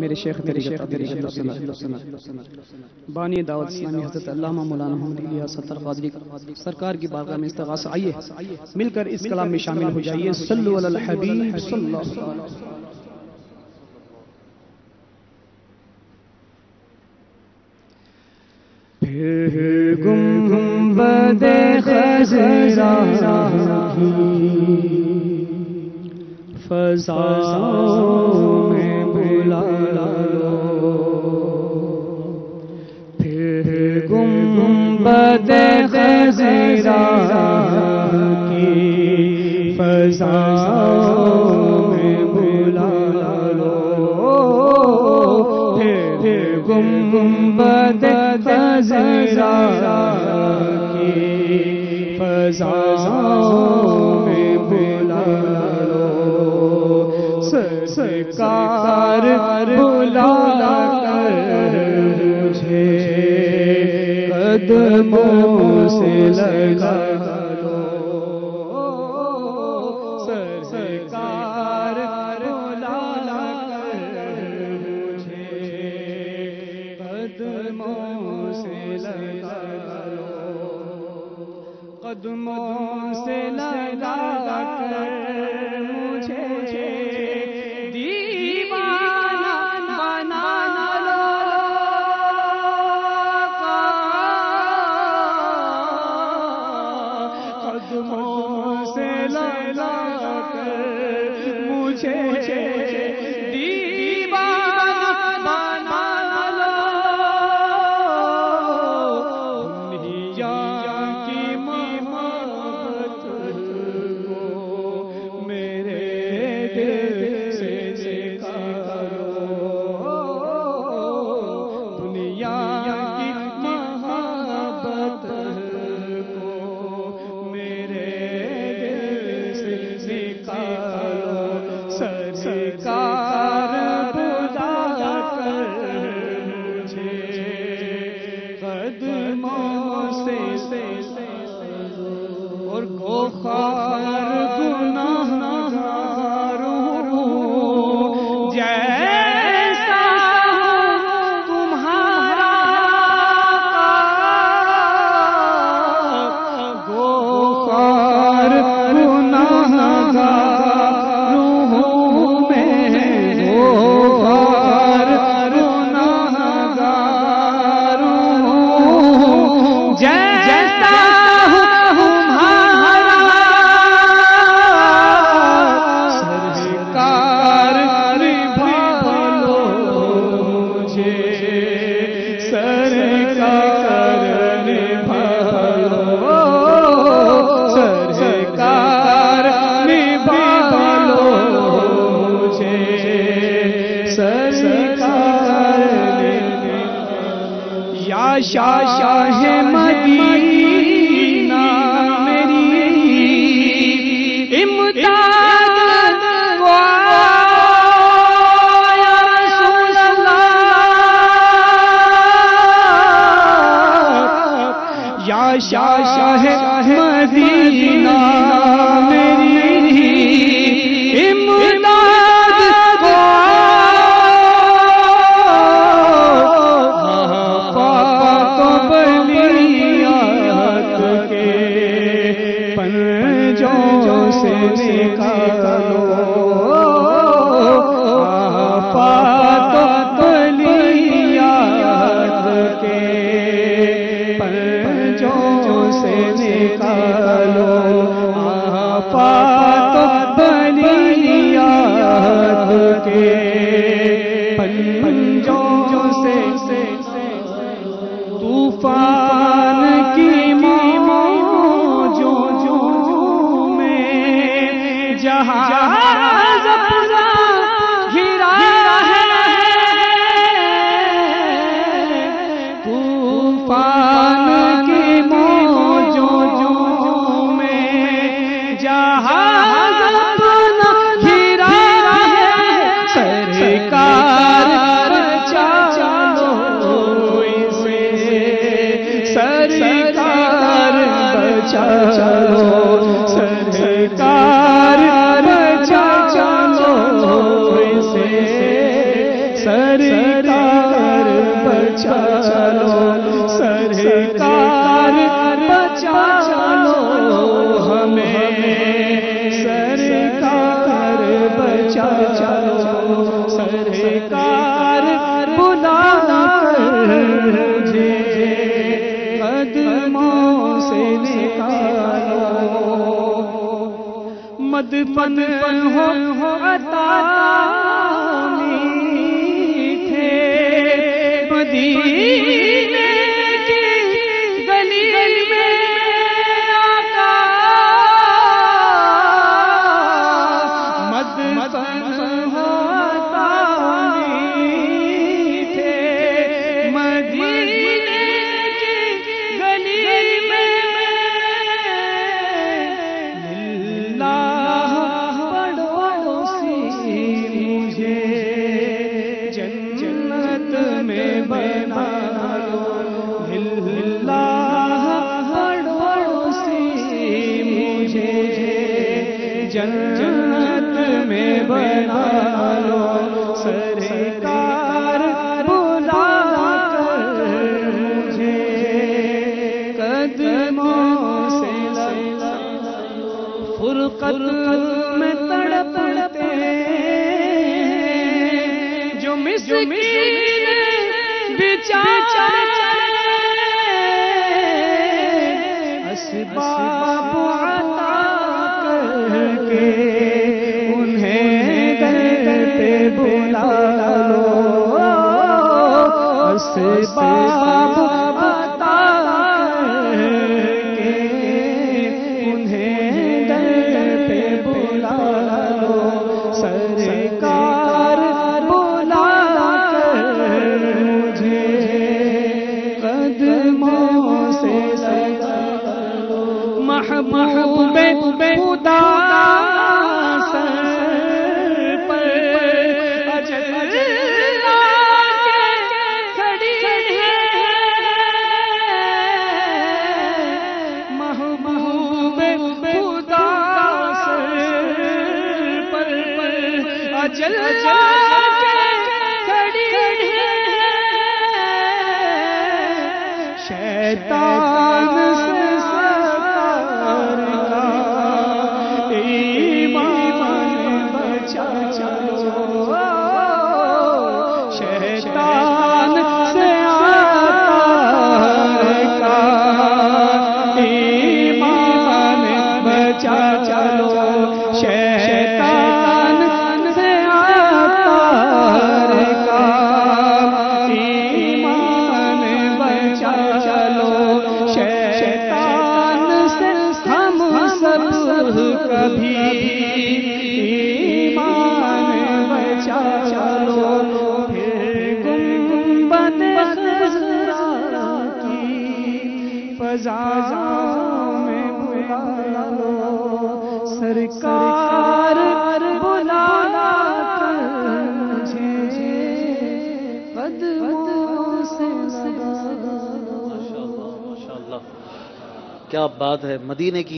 میرے شیخ طریقت بانی دعوت اسلامی حضرت علامہ مولانا محمد الیاس ستار قادری سرکار کی بارگاہ میں استغاثہ. آئیے مل کر اس کلام میں شامل ہو جائیے. صلو علی الحبیب صلی اللہ علیہ وسلم. پھر گنبد خضرا کی فضاؤں میں بلا لو. پھر گنبد خضرا کی فضاؤں میں بلا لو. پھر گنبد خضرا کی فضاؤں میں بلا لو. سرکار بلا کر مجھے قدموں سے لگا لو. سرکار بلا کر مجھے قدموں سے لگا لو. قدموں سے لگا کر مجھے شاہ مدینہ میری امداد یا رسول اللہ. یا شاہ مدینہ میری امداد طوفان کی موجوں میں جہاز اپنا گرا ہے. طوفان کی موجوں میں جہاز اپنا گرا ہے. سرکار چلو اسے بچا لو سرکار بچا لو ہمیں سرکار بچا لو سرکار بلا کر مجھے قدموں سے نکالو مدفن ہو عطا میٹھے مدینے کی گلی میں آقا مدفن ہو عطا میٹھے مدینے کی گلی میں للہ پڑوسی مجھے جنت میں بنا لو للہ پڑوسی مجھے جنت میں بنا لو سرکار بلا کر مجھے قدموں سے فرقت میں تڑپتے جو مسکین بیچارے اسباب عطا کر کے انہیں در پہ بلا لو اسباب عطا کر کے انہیں در پہ بلا لو سرکار بلا کر مجھے قدموں سے لگا لو محبوب خدا سر پر اجل کھڑی ہے محبوب خدا سر پر اجل کھڑی ہے شیطان سے سرکار کا ایمان بچا لو شیطان سے عطار کا ایمان بچا لو شیطان سے عطار کا ایمان بچا لو شیطان سے ہم سب کبھی ایمان بچا لو پھر گنبد خضرا کی فضا میں بلا لو سرکار بلا کر مجھے قدموں سے لگا لو ماشاءاللہ ماشاءاللہ کیا بات ہے مدینے کی